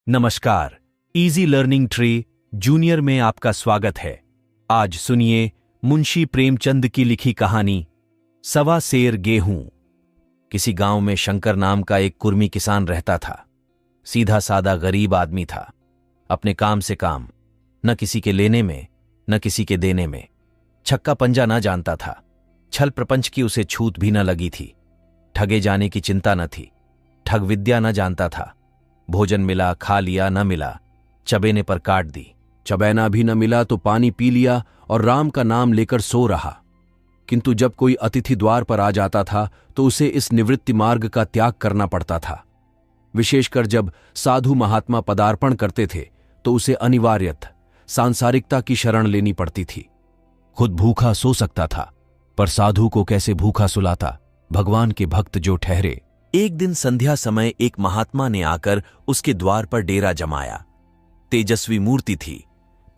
नमस्कार, easy learning tree junior में आपका स्वागत है। आज सुनिए मुंशी प्रेमचंद की लिखी कहानी सवा सेर गेहूं। किसी गांव में शंकर नाम का एक कुर्मी किसान रहता था। सीधा सादा गरीब आदमी था। अपने काम से काम, न किसी के लेने में न किसी के देने में। छक्का पंजा न जानता था। छल प्रपंच की उसे छूत भी न लगी थी। ठगे जाने की चिंता न थी। ठग विद्या न जानता था। भोजन मिला खा लिया, न मिला चबेने पर काट दी। चबैना भी न मिला तो पानी पी लिया और राम का नाम लेकर सो रहा। किंतु जब कोई अतिथि द्वार पर आ जाता था तो उसे इस निवृत्ति मार्ग का त्याग करना पड़ता था। विशेषकर जब साधु महात्मा पदार्पण करते थे तो उसे अनिवार्यतः सांसारिकता की शरण लेनी पड़ती थी। खुद भूखा सो सकता था, पर साधु को कैसे भूखा सुलाता, भगवान के भक्त जो ठहरे। एक दिन संध्या समय एक महात्मा ने आकर उसके द्वार पर डेरा जमाया। तेजस्वी मूर्ति थी,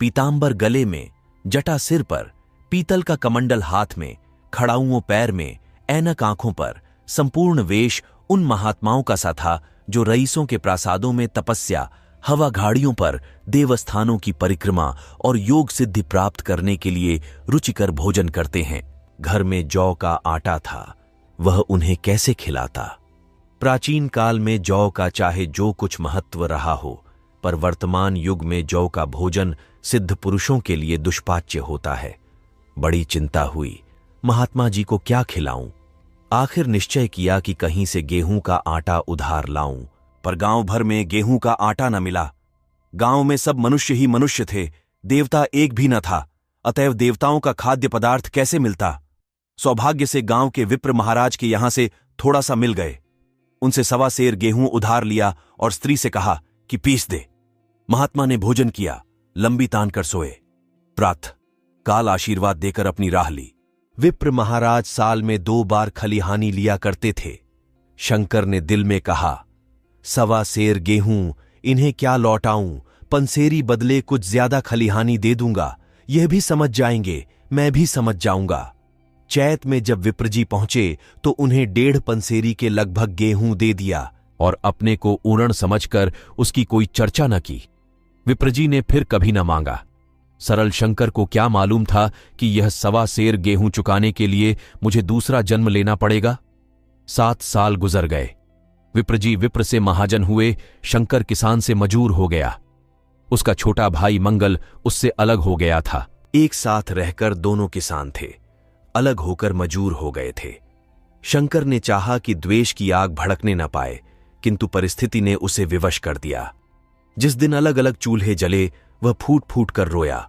पीतांबर गले में, जटा सिर पर, पीतल का कमंडल हाथ में, खड़ाऊओं पैर में, ऐनक आंखों पर। संपूर्ण वेश उन महात्माओं का सा था जो रईसों के प्रासादों में तपस्या, हवा घाड़ियों पर, देवस्थानों की परिक्रमा और योग सिद्धि प्राप्त करने के लिए रुचिकर भोजन करते हैं। घर में जौ का आटा था, वह उन्हें कैसे खिलाता। प्राचीन काल में जौ का चाहे जो कुछ महत्व रहा हो, पर वर्तमान युग में जौ का भोजन सिद्ध पुरुषों के लिए दुष्पाच्य होता है। बड़ी चिंता हुई, महात्मा जी को क्या खिलाऊं। आखिर निश्चय किया कि कहीं से गेहूं का आटा उधार लाऊं, पर गांव भर में गेहूं का आटा न मिला। गांव में सब मनुष्य ही मनुष्य थे, देवता एक भी न था। अतएव देवताओं का खाद्य पदार्थ कैसे मिलता। सौभाग्य से गांव के विप्र महाराज के यहां से थोड़ा सा मिल गए। उनसे सवा सेर गेहूं उधार लिया और स्त्री से कहा कि पीस दे। महात्मा ने भोजन किया, लंबी तान कर सोए। प्रातः काल आशीर्वाद देकर अपनी राह ली। विप्र महाराज साल में 2 बार खलिहानी लिया करते थे। शंकर ने दिल में कहा, सवा सेर गेहूं इन्हें क्या लौटाऊं, पंसेरी बदले कुछ ज्यादा खलिहानी दे दूंगा, यह भी समझ जाएंगे, मैं भी समझ जाऊंगा। चैत में जब विप्रजी पहुंचे तो उन्हें 1.5 पंसेरी के लगभग गेहूं दे दिया और अपने को ऊरण समझकर उसकी कोई चर्चा न की। विप्रजी ने फिर कभी न मांगा। सरल शंकर को क्या मालूम था कि यह सवा सेर गेहूं चुकाने के लिए मुझे दूसरा जन्म लेना पड़ेगा। 7 साल गुजर गए। विप्रजी विप्र से महाजन हुए, शंकर किसान से मजूर हो गया। उसका छोटा भाई मंगल उससे अलग हो गया था। एक साथ रहकर दोनों किसान थे, अलग होकर मजूर हो गए थे। शंकर ने चाहा कि द्वेष की आग भड़कने न पाए, किंतु परिस्थिति ने उसे विवश कर दिया। जिस दिन अलग अलग चूल्हे जले, वह फूट फूट कर रोया।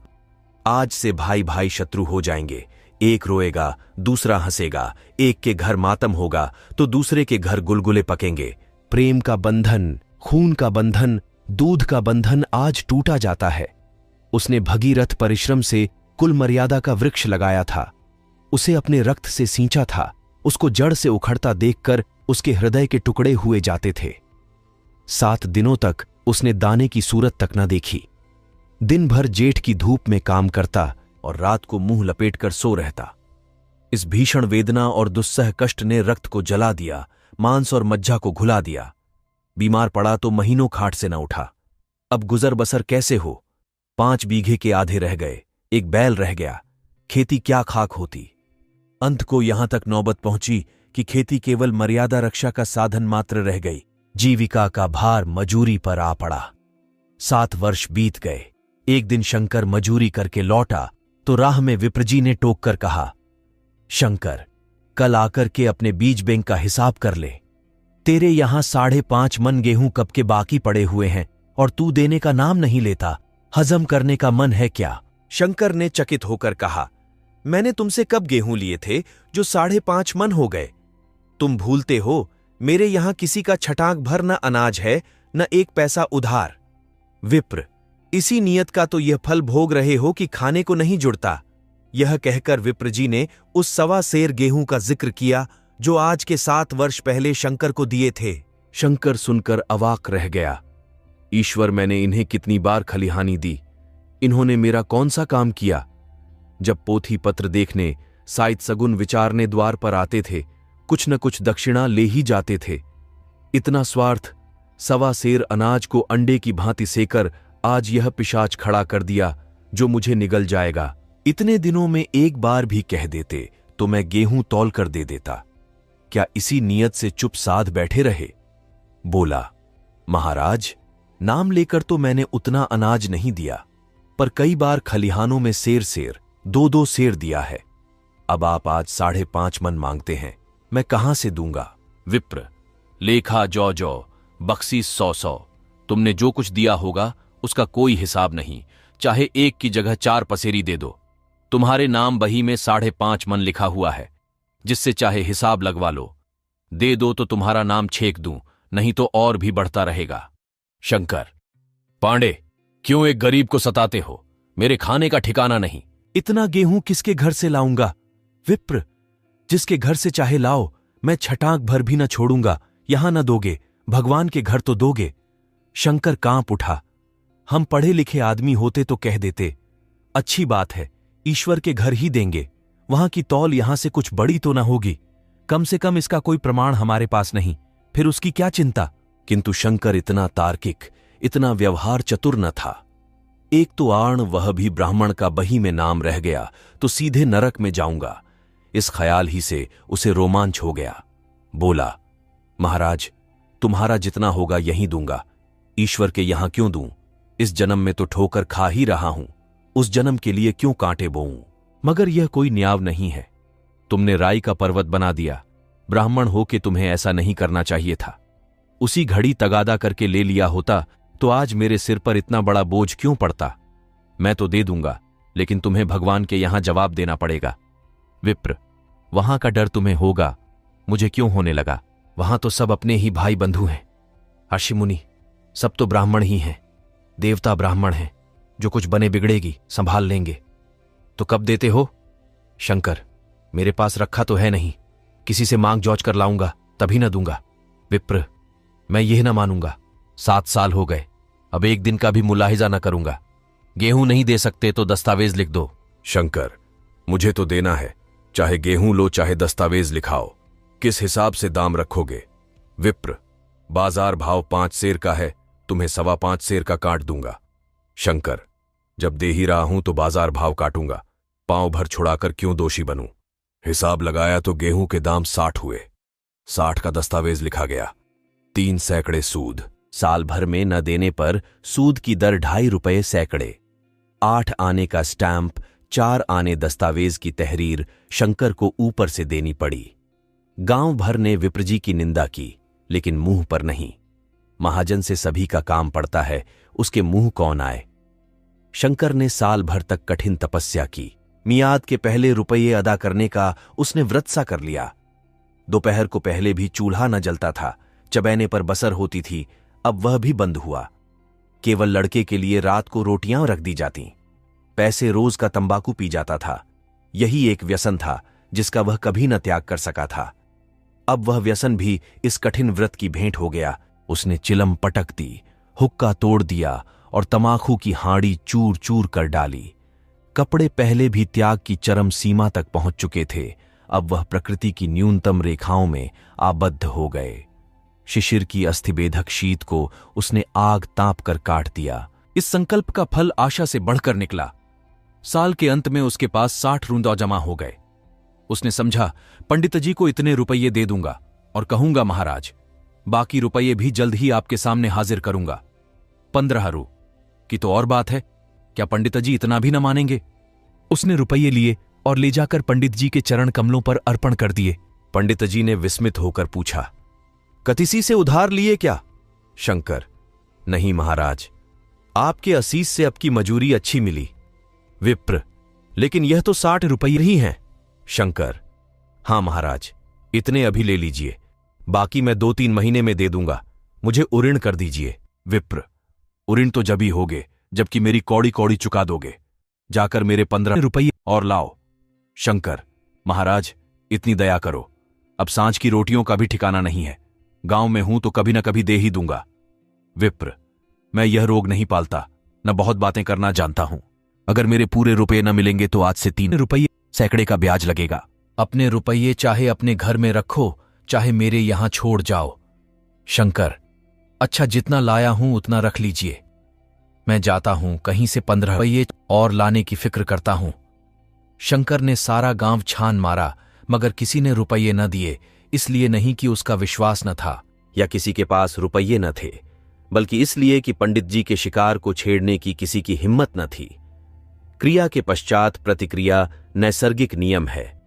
आज से भाई भाई शत्रु हो जाएंगे। एक रोएगा, दूसरा हंसेगा। एक के घर मातम होगा तो दूसरे के घर गुलगुले पकेंगे। प्रेम का बंधन, खून का बंधन, दूध का बंधन आज टूटा जाता है। उसने भगीरथ परिश्रम से कुल मर्यादा का वृक्ष लगाया था। उसे अपने रक्त से सींचा था। उसको जड़ से उखड़ता देखकर उसके हृदय के टुकड़े हुए जाते थे। 7 दिनों तक उसने दाने की सूरत तक न देखी। दिन भर जेठ की धूप में काम करता और रात को मुंह लपेटकर सो रहता। इस भीषण वेदना और दुस्सह कष्ट ने रक्त को जला दिया, मांस और मज्जा को घुला दिया। बीमार पड़ा तो महीनों खाट से न उठा। अब गुजर बसर कैसे हो। 5 बीघे के आधे रह गए, एक बैल रह गया। खेती क्या खाक होती। अंत को यहां तक नौबत पहुंची कि खेती केवल मर्यादा रक्षा का साधन मात्र रह गई। जीविका का भार मजूरी पर आ पड़ा। 7 वर्ष बीत गए। एक दिन शंकर मजूरी करके लौटा तो राह में विप्रजी ने टोक कर कहा, शंकर, कल आकर के अपने बीज बैंक का हिसाब कर ले। तेरे यहां 5.5 मन गेहूं कब के बाकी पड़े हुए हैं और तू देने का नाम नहीं लेता। हजम करने का मन है क्या। शंकर ने चकित होकर कहा, मैंने तुमसे कब गेहूं लिए थे जो 5.5 मन हो गए। तुम भूलते हो, मेरे यहां किसी का छटाक भर न अनाज है, न 1 पैसा उधार। विप्र, इसी नियत का तो यह फल भोग रहे हो कि खाने को नहीं जुड़ता। यह कहकर विप्रजी ने उस सवा सेर गेहूं का जिक्र किया जो आज के 7 वर्ष पहले शंकर को दिए थे। शंकर सुनकर अवाक रह गया। ईश्वर, मैंने इन्हें कितनी बार खलिहानी दी, इन्होंने मेरा कौन सा काम किया। जब पोथी पत्र देखने, साइत सगुन विचारने द्वार पर आते थे, कुछ न कुछ दक्षिणा ले ही जाते थे। इतना स्वार्थ सवा सेर अनाज को अंडे की भांति सेकर आज यह पिशाच खड़ा कर दिया जो मुझे निगल जाएगा। इतने दिनों में एक बार भी कह देते तो मैं गेहूं तौल कर दे देता। क्या इसी नियत से चुप साध बैठे रहे? बोला, महाराज, नाम लेकर तो मैंने उतना अनाज नहीं दिया, पर कई बार खलिहानों में सेर सेर 2-2 सेर दिया है। अब आप आज 5.5 मन मांगते हैं, मैं कहां से दूंगा? विप्र, लेखा जौ, बख्शीश 100, तुमने जो कुछ दिया होगा उसका कोई हिसाब नहीं, चाहे 1 की जगह 4 पसेरी दे दो। तुम्हारे नाम बही में 5.5 मन लिखा हुआ है, जिससे चाहे हिसाब लगवा लो। दे दो तो तुम्हारा नाम छेक दूं, नहीं तो और भी बढ़ता रहेगा। शंकर, पांडे, क्यों एक गरीब को सताते हो? मेरे खाने का ठिकाना नहीं। इतना गेहूं किसके घर से लाऊंगा? विप्र, जिसके घर से चाहे लाओ, मैं छटाक भर भी न छोड़ूंगा। यहां न दोगे, भगवान के घर तो दोगे। शंकर कांप उठा। हम पढ़े लिखे आदमी होते तो कह देते, अच्छी बात है, ईश्वर के घर ही देंगे, वहां की तौल यहां से कुछ बड़ी तो न होगी। कम से कम इसका कोई प्रमाण हमारे पास नहीं, फिर उसकी क्या चिंता? किंतु शंकर इतना तार्किक, इतना व्यवहार चतुर न था। एक तो आण वह भी ब्राह्मण का बही में नाम रह गया तो सीधे नरक में जाऊंगा, इस ख्याल ही से उसे रोमांच हो गया। बोला, महाराज, तुम्हारा जितना होगा यहीं दूंगा, ईश्वर के यहां क्यों दूं? इस जन्म में तो ठोकर खा ही रहा हूं, उस जन्म के लिए क्यों कांटे बोऊं? मगर यह कोई न्याय नहीं है। तुमने राई का पर्वत बना दिया, ब्राह्मण हो के तुम्हें ऐसा नहीं करना चाहिए था। उसी घड़ी तगादा करके ले लिया होता तो आज मेरे सिर पर इतना बड़ा बोझ क्यों पड़ता? मैं तो दे दूंगा, लेकिन तुम्हें भगवान के यहां जवाब देना पड़ेगा। विप्र, वहां का डर तुम्हें होगा, मुझे क्यों होने लगा? वहां तो सब अपने ही भाई बंधु हैं। ऋषि मुनि सब तो ब्राह्मण ही हैं, देवता ब्राह्मण हैं, जो कुछ बने बिगड़ेगी संभाल लेंगे। तो कब देते हो? शंकर, मेरे पास रखा तो है नहीं, किसी से मांग जौच कर लाऊंगा तभी न दूंगा। विप्र, मैं यह न मानूंगा, 7 साल हो गए, अब एक दिन का भी मुलाहिजा न करूंगा। गेहूं नहीं दे सकते तो दस्तावेज लिख दो। शंकर, मुझे तो देना है, चाहे गेहूं लो चाहे दस्तावेज लिखाओ। किस हिसाब से दाम रखोगे? विप्र, बाजार भाव 5 सेर का है, तुम्हें 5.25 सेर का काट दूंगा। शंकर, जब दे ही रहा हूं तो बाजार भाव काटूंगा, पांव भर छुड़ाकर क्यों दोषी बनूं? हिसाब लगाया तो गेहूं के दाम 60 हुए, 60 का दस्तावेज लिखा गया, 3 सैकड़े सूद। साल भर में न देने पर सूद की दर 2.5 रुपये सैकड़े। 8 आने का स्टैंप, 4 आने दस्तावेज की तहरीर शंकर को ऊपर से देनी पड़ी। गांव भर ने विप्रजी की निंदा की, लेकिन मुंह पर नहीं। महाजन से सभी का काम पड़ता है, उसके मुंह कौन आए? शंकर ने साल भर तक कठिन तपस्या की। मियाद के पहले रुपये अदा करने का उसने व्रत सा कर लिया। दोपहर को पहले भी चूल्हा न जलता था, चबैने पर बसर होती थी, अब वह भी बंद हुआ। केवल लड़के के लिए रात को रोटियां रख दी जाती। पैसे रोज का तंबाकू पी जाता था। यही एक व्यसन था जिसका वह कभी न त्याग कर सका था। अब वह व्यसन भी इस कठिन व्रत की भेंट हो गया। उसने चिलम पटक दी, हुक्का तोड़ दिया और तमाखू की हांडी चूर चूर कर डाली। कपड़े पहले भी त्याग की चरम सीमा तक पहुंच चुके थे, अब वह प्रकृति की न्यूनतम रेखाओं में आबद्ध हो गए। शिशिर की अस्थिबेधक शीत को उसने आग ताप कर काट दिया। इस संकल्प का फल आशा से बढ़कर निकला। साल के अंत में उसके पास 60 रूंदा जमा हो गए। उसने समझा, पंडित जी को इतने रुपये दे दूंगा और कहूंगा, महाराज, बाकी रुपये भी जल्द ही आपके सामने हाजिर करूंगा। 15 रू की तो और बात है, क्या पंडित जी इतना भी न मानेंगे? उसने रुपये लिए और ले जाकर पंडित जी के चरण कमलों पर अर्पण कर दिए। पंडित जी ने विस्मित होकर पूछा, कतिसी से उधार लिए क्या? शंकर, नहीं महाराज, आपके असीस से अब की मजूरी अच्छी मिली। विप्र, लेकिन यह तो 60 रुपये ही हैं। शंकर, हां महाराज, इतने अभी ले लीजिए, बाकी मैं 2-3 महीने में दे दूंगा, मुझे उऋण कर दीजिए। विप्र, उऋण तो जब ही होगे जबकि मेरी कौड़ी कौड़ी चुका दोगे। जाकर मेरे 15 रुपये और लाओ। शंकर, महाराज, इतनी दया करो, अब सांझ की रोटियों का भी ठिकाना नहीं है, गांव में हूं तो कभी न कभी दे ही दूंगा। विप्र, मैं यह रोग नहीं पालता, न बहुत बातें करना जानता हूं। अगर मेरे पूरे रुपये न मिलेंगे तो आज से 3 रुपये सैकड़े का ब्याज लगेगा। अपने रुपये चाहे अपने घर में रखो, चाहे मेरे यहां छोड़ जाओ। शंकर, अच्छा, जितना लाया हूं उतना रख लीजिए। मैं जाता हूं, कहीं से 15 रुपये और लाने की फिक्र करता हूं। शंकर ने सारा गांव छान मारा, मगर किसी ने रुपये न दिए। इसलिए नहीं कि उसका विश्वास न था या किसी के पास रुपये न थे, बल्कि इसलिए कि पंडित जी के शिकार को छेड़ने की किसी की हिम्मत न थी। क्रिया के पश्चात प्रतिक्रिया नैसर्गिक नियम है।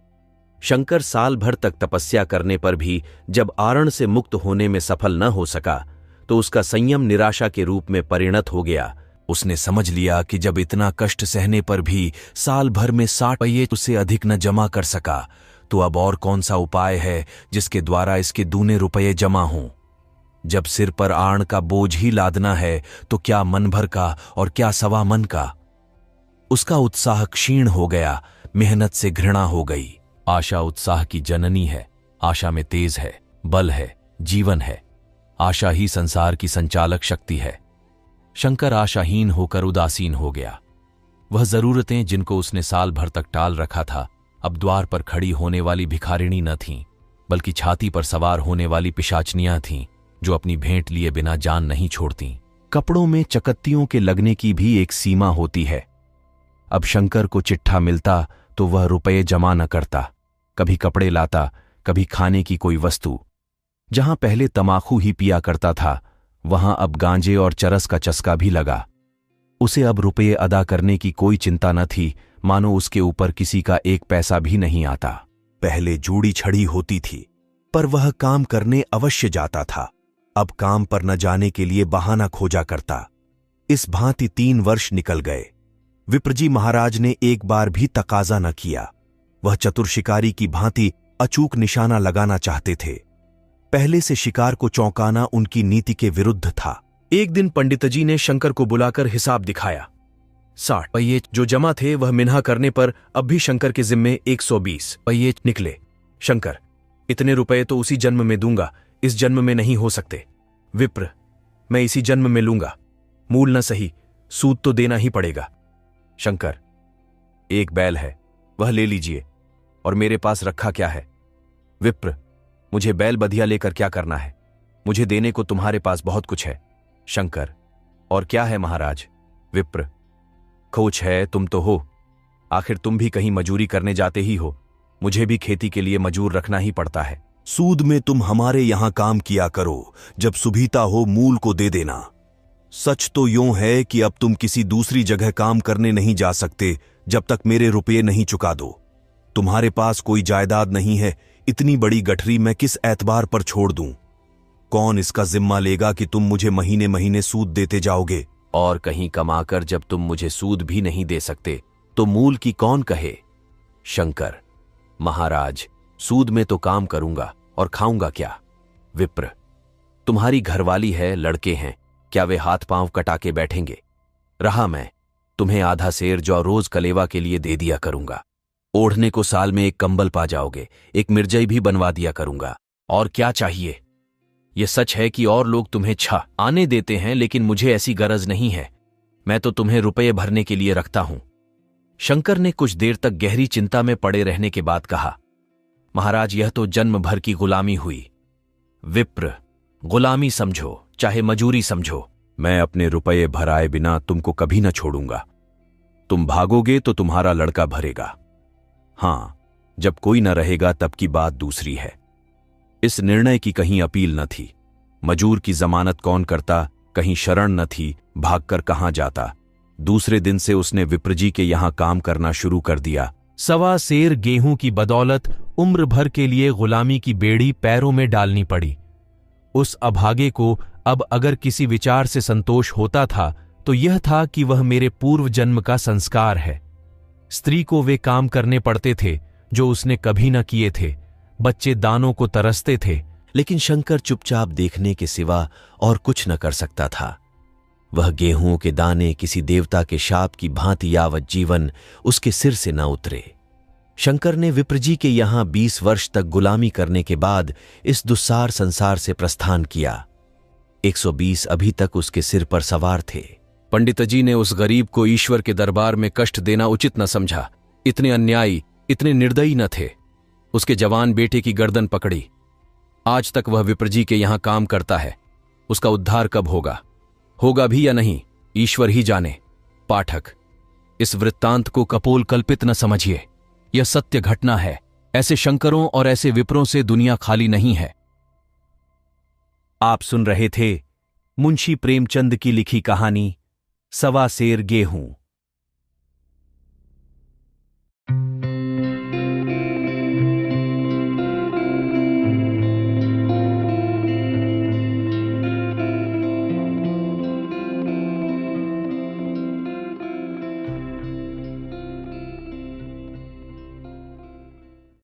शंकर साल भर तक तपस्या करने पर भी जब आरण से मुक्त होने में सफल न हो सका, तो उसका संयम निराशा के रूप में परिणत हो गया। उसने समझ लिया कि जब इतना कष्ट सहने पर भी साल भर में 60 रुपये उससे अधिक न जमा कर सका, तो अब और कौन सा उपाय है जिसके द्वारा इसके दूने रुपये जमा हों। जब सिर पर आण का बोझ ही लादना है, तो क्या मन भर का और क्या सवा मन का। उसका उत्साह क्षीण हो गया, मेहनत से घृणा हो गई। आशा उत्साह की जननी है। आशा में तेज है, बल है, जीवन है। आशा ही संसार की संचालक शक्ति है। शंकर आशाहीन होकर उदासीन हो गया। वह जरूरतें जिनको उसने साल भर तक टाल रखा था, अब द्वार पर खड़ी होने वाली भिखारिणी न थीं, बल्कि छाती पर सवार होने वाली पिशाचनियां थीं, जो अपनी भेंट लिए बिना जान नहीं छोड़तीं। कपड़ों में चकत्तियों के लगने की भी एक सीमा होती है। अब शंकर को चिट्ठा मिलता तो वह रुपये जमा न करता। कभी कपड़े लाता, कभी खाने की कोई वस्तु। जहां पहले तमाकू ही पिया करता था, वहां अब गांजे और चरस का चस्का भी लगा। उसे अब रुपये अदा करने की कोई चिंता न थी, मानो उसके ऊपर किसी का एक पैसा भी नहीं आता। पहले जूड़ी छड़ी होती थी, पर वह काम करने अवश्य जाता था। अब काम पर न जाने के लिए बहाना खोजा करता। इस भांति 3 वर्ष निकल गए। विप्रजी महाराज ने एक बार भी तकाजा न किया। वह चतुर शिकारी की भांति अचूक निशाना लगाना चाहते थे। पहले से शिकार को चौंकाना उनकी नीति के विरुद्ध था। एक दिन पंडित जी ने शंकर को बुलाकर हिसाब दिखाया। 60 रुपये जो जमा थे, वह मिन्हा करने पर अब भी शंकर के जिम्मे 120 रुपये निकले। शंकर, इतने रुपए तो उसी जन्म में दूंगा, इस जन्म में नहीं हो सकते। विप्र, मैं इसी जन्म में लूंगा। मूल न सही, सूद तो देना ही पड़ेगा। शंकर, एक बैल है, वह ले लीजिए। और मेरे पास रखा क्या है? विप्र, मुझे बैल बधिया लेकर क्या करना है? मुझे देने को तुम्हारे पास बहुत कुछ है। शंकर, और क्या है महाराज? विप्र, खोच है, तुम तो हो। आखिर तुम भी कहीं मजूरी करने जाते ही हो। मुझे भी खेती के लिए मजूर रखना ही पड़ता है। सूद में तुम हमारे यहां काम किया करो, जब सुभीता हो मूल को दे देना। सच तो यूं है कि अब तुम किसी दूसरी जगह काम करने नहीं जा सकते जब तक मेरे रुपये नहीं चुका दो। तुम्हारे पास कोई जायदाद नहीं है, इतनी बड़ी गठरी मैं किस एतबार पर छोड़ दूं? कौन इसका जिम्मा लेगा कि तुम मुझे महीने महीने सूद देते जाओगे? और कहीं कमाकर जब तुम मुझे सूद भी नहीं दे सकते, तो मूल की कौन कहे? शंकर, महाराज, सूद में तो काम करूंगा और खाऊंगा क्या? विप्र, तुम्हारी घरवाली है, लड़के हैं, क्या वे हाथ पांव कटा के बैठेंगे? रहा मैं, तुम्हें आधा सेर जौ रोज कलेवा के लिए दे दिया करूंगा। ओढ़ने को साल में एक कंबल पा जाओगे, एक मिर्जई भी बनवा दिया करूंगा। और क्या चाहिए? ये सच है कि और लोग तुम्हें छा आने देते हैं, लेकिन मुझे ऐसी गरज नहीं है। मैं तो तुम्हें रुपये भरने के लिए रखता हूं। शंकर ने कुछ देर तक गहरी चिंता में पड़े रहने के बाद कहा, महाराज, यह तो जन्म भर की गुलामी हुई। विप्र, गुलामी समझो चाहे मजूरी समझो, मैं अपने रुपये भराए बिना तुमको कभी न छोड़ूंगा। तुम भागोगे तो तुम्हारा लड़का भरेगा। हां, जब कोई न रहेगा तब की बात दूसरी है। इस निर्णय की कहीं अपील न थी। मजूर की जमानत कौन करता, कहीं शरण न थी, भागकर कहां जाता। दूसरे दिन से उसने विप्रजी के यहां काम करना शुरू कर दिया। सवा सेर गेहूं की बदौलत उम्र भर के लिए गुलामी की बेड़ी पैरों में डालनी पड़ी। उस अभागे को अब अगर किसी विचार से संतोष होता था, तो यह था कि वह मेरे पूर्व जन्म का संस्कार है। स्त्री को वे काम करने पड़ते थे जो उसने कभी न किए थे। बच्चे दानों को तरसते थे, लेकिन शंकर चुपचाप देखने के सिवा और कुछ न कर सकता था। वह गेहूं के दाने किसी देवता के शाप की भांति यावत जीवन उसके सिर से न उतरे। शंकर ने विप्रजी के यहां 20 वर्ष तक गुलामी करने के बाद इस दुस्सार संसार से प्रस्थान किया। 120 अभी तक उसके सिर पर सवार थे। पंडित जी ने उस गरीब को ईश्वर के दरबार में कष्ट देना उचित न समझा। इतने अन्यायी, इतने निर्दयी न थे। उसके जवान बेटे की गर्दन पकड़ी। आज तक वह विप्रजी के यहां काम करता है। उसका उद्धार कब होगा? होगा भी या नहीं, ईश्वर ही जाने। पाठक, इस वृत्तांत को कपोल कल्पित न समझिए। यह सत्य घटना है। ऐसे शंकरों और ऐसे विप्रों से दुनिया खाली नहीं है। आप सुन रहे थे मुंशी प्रेमचंद की लिखी कहानी सवा सेर गेहूं।